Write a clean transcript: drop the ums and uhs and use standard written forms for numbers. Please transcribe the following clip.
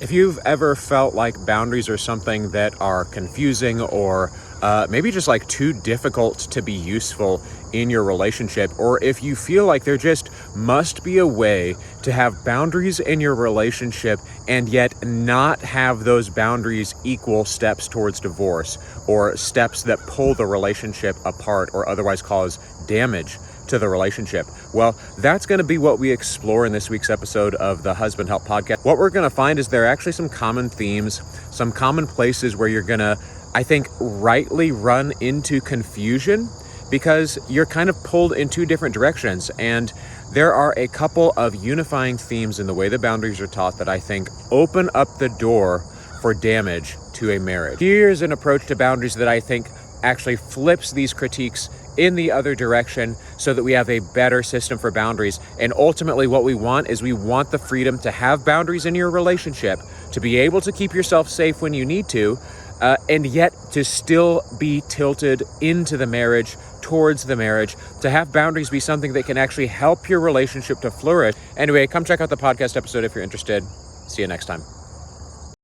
If you've ever felt like boundaries are something that are confusing or maybe just like too difficult to be useful in your relationship, or if you feel like there just must be a way to have boundaries in your relationship and yet not have those boundaries equal steps towards divorce or steps that pull the relationship apart or otherwise cause damage to the relationship. Well, that's going to be what we explore in this week's episode of the Husband Help Podcast. What we're going to find is there are actually some common themes, some common places where you're going to, I think, rightly run into confusion because you're kind of pulled in two different directions. And there are a couple of unifying themes in the way the boundaries are taught that I think open up the door for damage to a marriage. Here's an approach to boundaries that I think actually flips these critiques in the other direction so that we have a better system for boundaries. And ultimately what we want is we want the freedom to have boundaries in your relationship, to be able to keep yourself safe when you need to, and yet to still be tilted into the marriage, towards the marriage, to have boundaries be something that can actually help your relationship to flourish. Anyway, come check out the podcast episode if you're interested. See you next time.